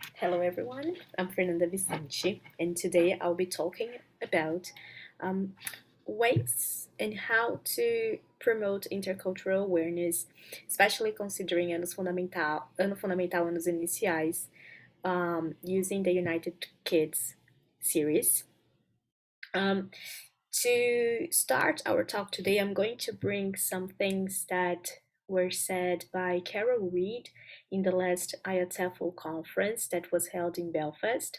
Hello everyone, I'm Fernanda Vicente, and today I'll be talking about um, ways and how to promote intercultural awareness, especially considering ano fundamental, anos iniciais, using the United Kids series. Um, to start our talk today, I'm going to bring some things that were said by Carol Reed in the last IATEFL conference that was held in Belfast,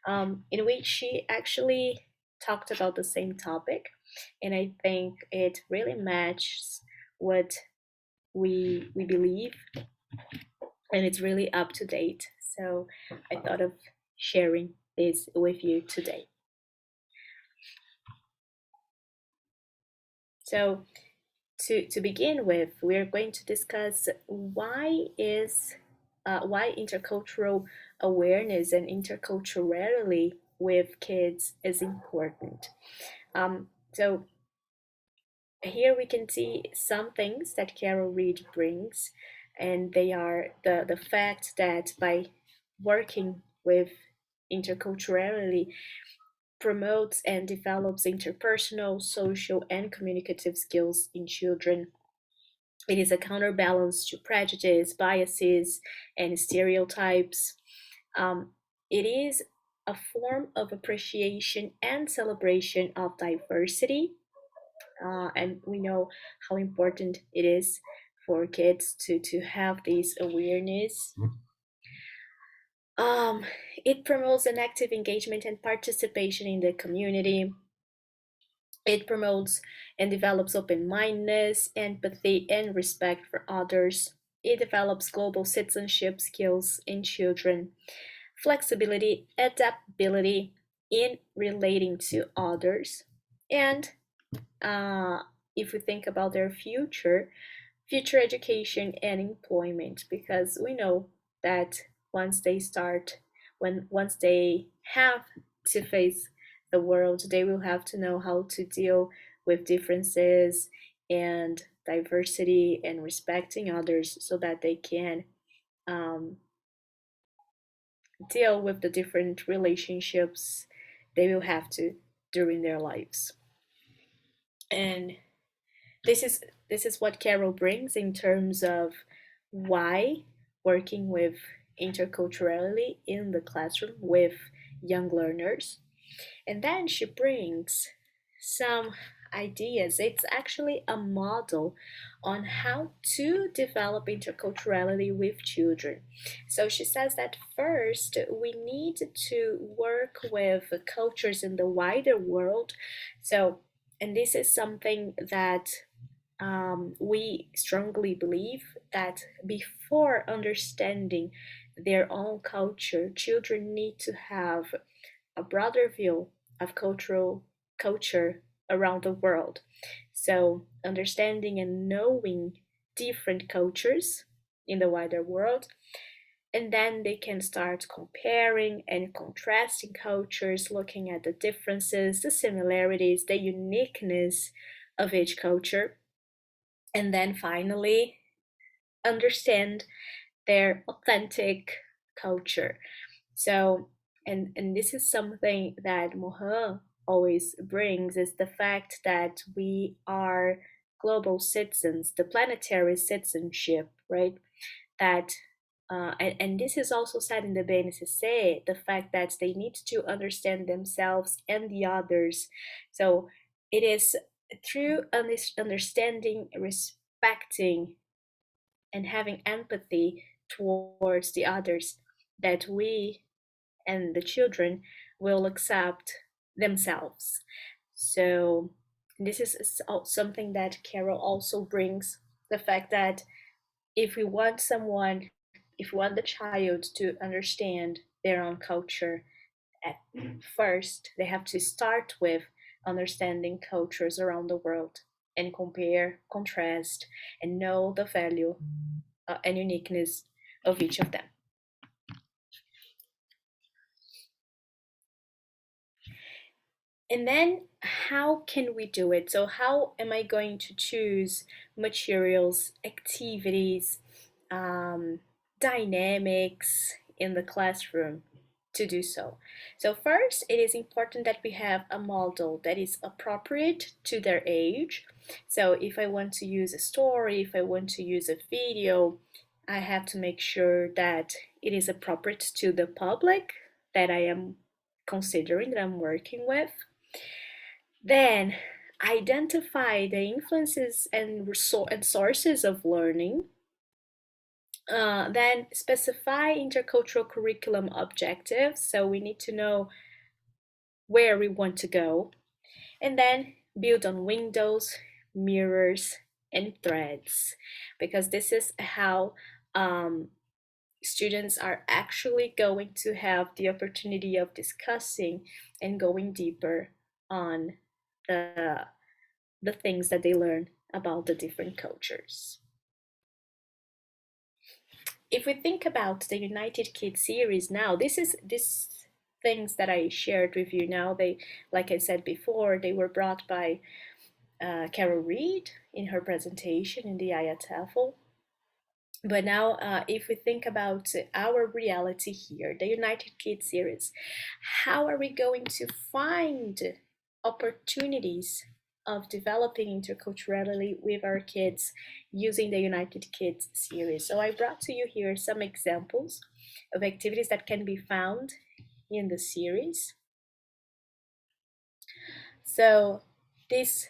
in which she actually talked about the same topic, and I think it really matches what we believe, and it's really up to date. So I thought of sharing this with you today. So to begin with, we're going to discuss why intercultural awareness and interculturality with kids is important. So here we can see some things that Carol Reed brings, and they are the fact that by working with interculturality promotes and develops interpersonal, social, and communicative skills in children. It is a counterbalance to prejudice, biases, and stereotypes. Um, it is a form of appreciation and celebration of diversity. And we know how important it is for kids to have this awareness. Um, it promotes an active engagement and participation in the community. It promotes and develops open mindedness, empathy, and respect for others. It develops global citizenship skills in children, flexibility, adaptability in relating to others, and uh, if we think about their future education and employment, because we know that once they start, once they have to face the world, they will have to know how to deal with differences and diversity and respecting others so that they can um, deal with the different relationships they will have to during their lives. And this is this is what Carol brings in terms of why working with interculturality in the classroom with young learners. And then she brings some ideas. It's actually a model on how to develop interculturality with children. So she says that first we need to work with cultures in the wider world. So, and this is something that we strongly believe that before understanding their own culture, children need to have a broader view of culture around the world. So, understanding and knowing different cultures in the wider world, and then they can start comparing and contrasting cultures, looking at the differences, the similarities, the uniqueness of each culture, and then finally understand their authentic culture. So, and this is something that Mohan always brings, is the fact that we are global citizens, the planetary citizenship, right? That and this is also said in the BNCC, the fact that they need to understand themselves and the others. So it is through understanding, respecting, and having empathy towards the others that we and the children will accept themselves. So this is something that Carol also brings, the fact that if we want someone, if we want the child to understand their own culture, at first they have to start with understanding cultures around the world and compare, contrast, and know the value and uniqueness of each of them. And then how can we do it? So how am I going to choose materials, activities, um, dynamics, in the classroom to do so. So first, it is important that we have a model that is appropriate to their age. So if I want to use a story, if I want to use a video, I have to make sure that it is appropriate to the public that I am considering, that I'm working with. Then identify the influences and sources of learning. Then specify intercultural curriculum objectives. So we need to know where we want to go. And then build on windows, mirrors, and threads, because this is how students are actually going to have the opportunity of discussing and going deeper on the things that they learn about the different cultures. If we think about the United Kids series now, this things that I shared with you now, they, like I said before, they were brought by Carol Reed in her presentation in the IATEFL. But now, if we think about our reality here, the United Kids series, how are we going to find opportunities of developing interculturally with our kids using the United Kids series? So I brought to you here some examples of activities that can be found in the series. So this,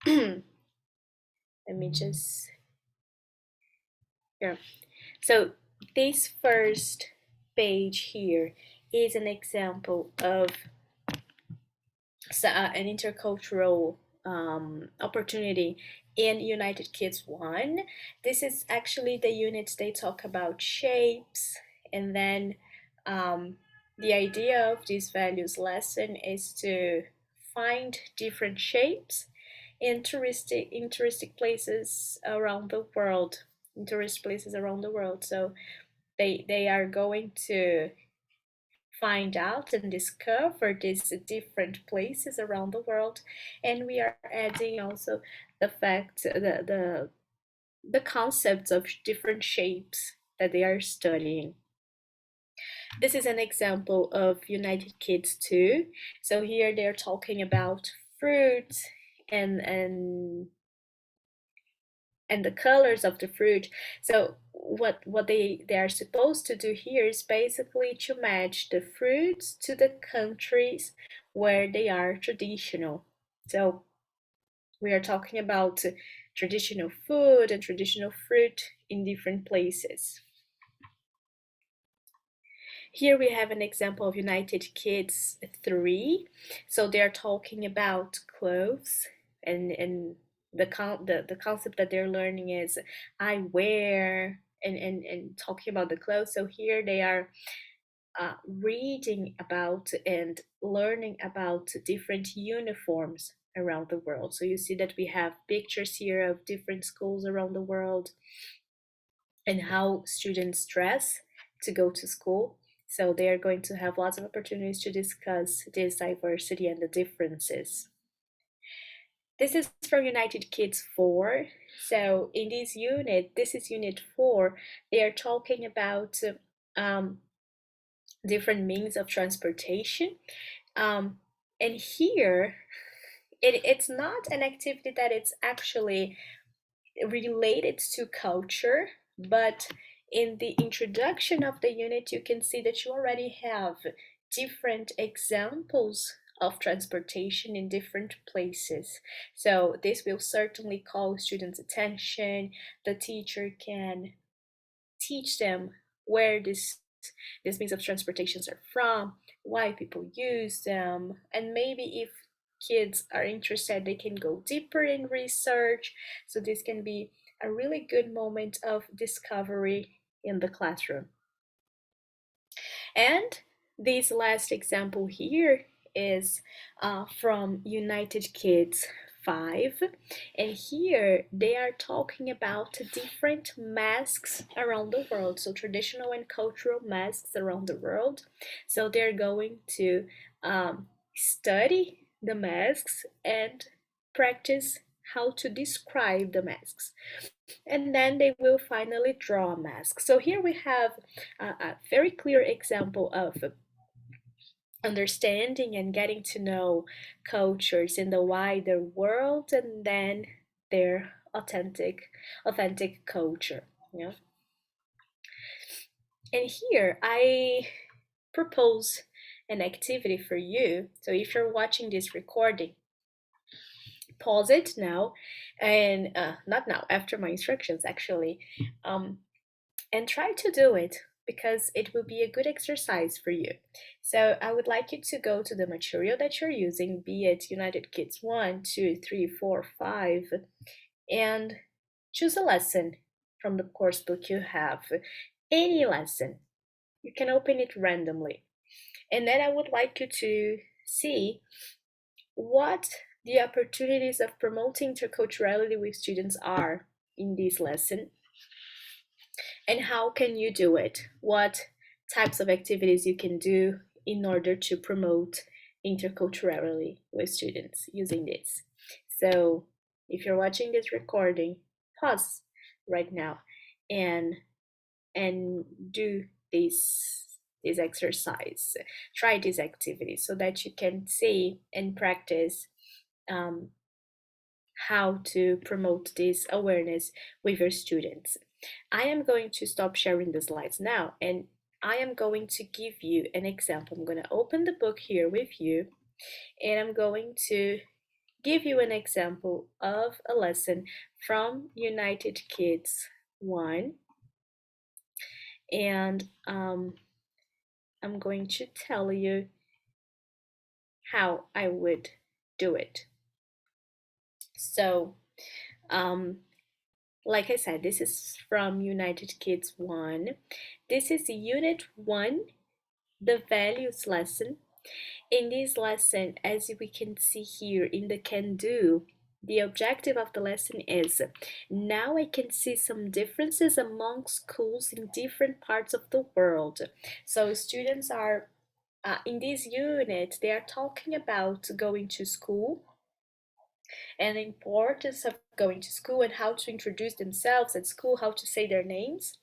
let me just, yeah. So this first page here is an example of an intercultural opportunity in United Kids 1. This is actually the unit they talk about shapes, and then the idea of this values lesson is to find different shapes in touristic places around the world, in tourist places around the world. So they are going to find out and discover these different places around the world, and we are adding also the fact the concepts of different shapes that they are studying. This is an example of United Kids 2. So here they're talking about fruits and the colors of the fruit. So what they are supposed to do here is basically to match the fruits to the countries where they are traditional. So we are talking about traditional food and traditional fruit in different places. Here we have an example of United Kids 3. So they're talking about clothes, and the concept that they're learning is I wear, and talking about the clothes. So here they are reading about and learning about different uniforms around the world. So you see that we have pictures here of different schools around the world and how students dress to go to school. So they are going to have lots of opportunities to discuss this diversity and the differences. This is from United Kids 4. So in this unit, this is unit 4, they are talking about different means of transportation. And here, it's not an activity that it's actually related to culture, but in the introduction of the unit, you can see that you already have different examples of transportation in different places. So this will certainly call students' attention. The teacher can teach them where these means of transportations are from, why people use them, and maybe if kids are interested, they can go deeper in research. So this can be a really good moment of discovery in the classroom. And this last example here is from United Kids 5, and here they are talking about different masks around the world, so traditional and cultural masks around the world. So they're going to study the masks and practice how to describe the masks. and then they will finally draw a mask. So here we have a very clear example of understanding and getting to know cultures in the wider world, and then their authentic culture. Yeah. And here I propose an activity for you. So if you're watching this recording, pause it now, and not now, after my instructions actually, um, and try to do it because it will be a good exercise for you. So I would like you to go to the material that you're using, be it United Kids 1, 2, 3, 4, 5, and choose a lesson from the course book you have. Any lesson. You can open it randomly. And then I would like you to see what the opportunities of promoting interculturality with students are in this lesson, and how can you do it? What types of activities you can do in order to promote interculturality with students using this. So if you're watching this recording, pause right now and do this exercise. Try this activity so that you can see and practice um, how to promote this awareness with your students. I am going to stop sharing the slides now, and I am going to give you an example. I'm going to open the book here with you, and I'm going to give you an example of a lesson from United Kids 1, and I'm going to tell you how I would do it. So, like I said, this is from United Kids 1. This is Unit 1, the values lesson. In this lesson, as we can see here in the can do, the objective of the lesson is, now I can see some differences among schools in different parts of the world. So students are, in this unit, they are talking about going to school and the importance of going to school and how to introduce themselves at school, how to say their names.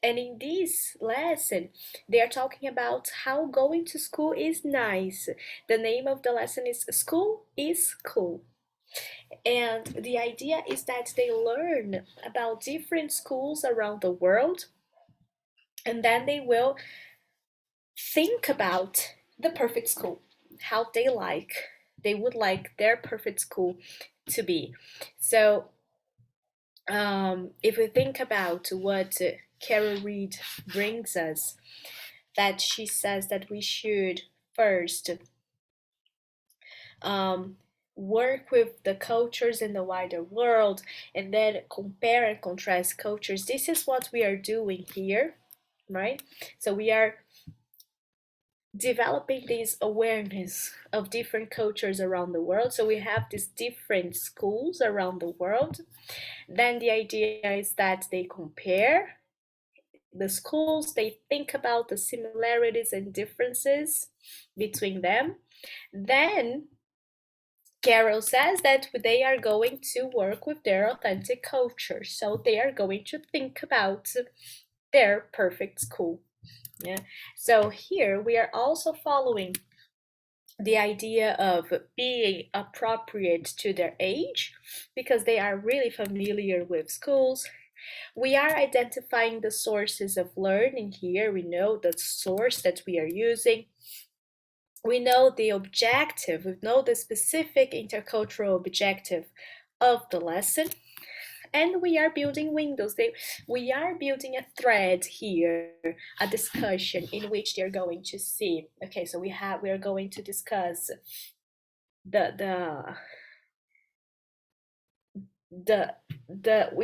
And in this lesson, they are talking about how going to school is nice. The name of the lesson is School is Cool. And the idea is that they learn about different schools around the world, and then they will think about the perfect school, how they would like their perfect school to be. So if we think about what Carol Reed brings us, that she says that we should first um, work with the cultures in the wider world and then compare and contrast cultures. This is what we are doing here, right? So we are developing this awareness of different cultures around the world. So we have these different schools around the world. Then the idea is that they compare the schools, they think about the similarities and differences between them. Then Carol says that they are going to work with their authentic culture. So they are going to think about their perfect school. Yeah. So here we are also following the idea of being appropriate to their age because they are really familiar with schools. We are identifying the sources of learning here. We know the source that we are using. We know the objective, we know the specific intercultural objective of the lesson, and we are building windows. We are building a thread here, a discussion in which they're going to see. Okay, so we are going to discuss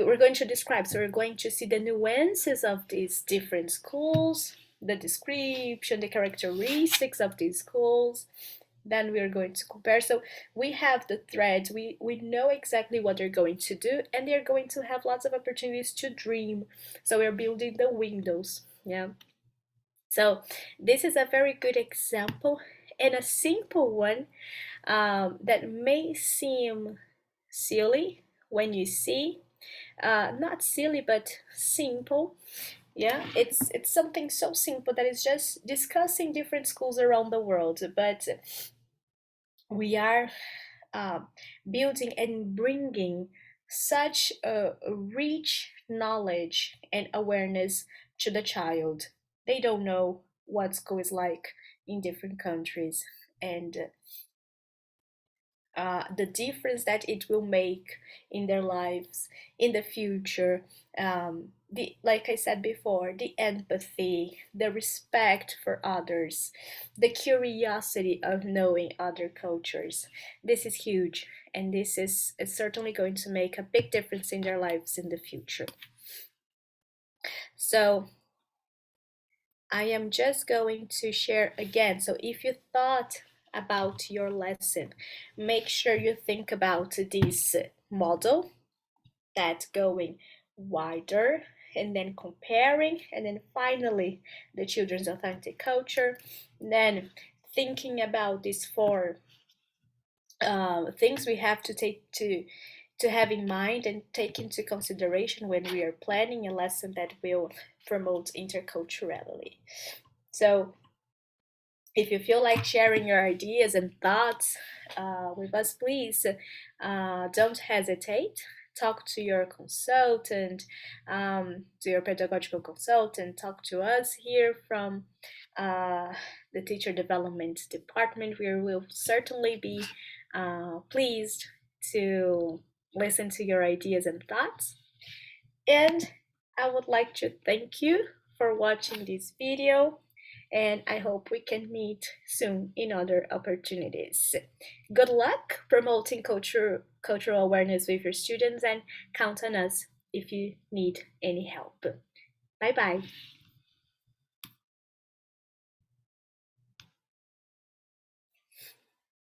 we're going to describe, so we're going to see the nuances of these different schools, the description, the characteristics of these schools. Then we're going to compare. So we have the thread, we know exactly what they're going to do, and they're going to have lots of opportunities to dream. So we're building the windows. Yeah. So this is a very good example and a simple one that may seem silly when you see, not silly but simple. Yeah, it's something so simple that it's just discussing different schools around the world, but we are uh, building and bringing such a rich knowledge and awareness to the child. They don't know what school is like in different countries, and the difference that it will make in their lives in the future. Like I said before, the empathy, the respect for others, the curiosity of knowing other cultures. This is huge, and this is certainly going to make a big difference in their lives in the future. So I am just going to share again. So if you thought about your lesson, make sure you think about this model, that going wider and then comparing, and then finally the children's authentic culture, and then thinking about these four things we have to take to have in mind and take into consideration when we are planning a lesson that will promote interculturality. So if you feel like sharing your ideas and thoughts with us, please don't hesitate. Talk to your consultant, to your pedagogical consultant. Talk to us here from the Teacher Development Department. We will certainly be pleased to listen to your ideas and thoughts. And I would like to thank you for watching this video, and I hope we can meet soon in other opportunities. Good luck promoting cultural awareness with your students, and count on us if you need any help. Bye bye.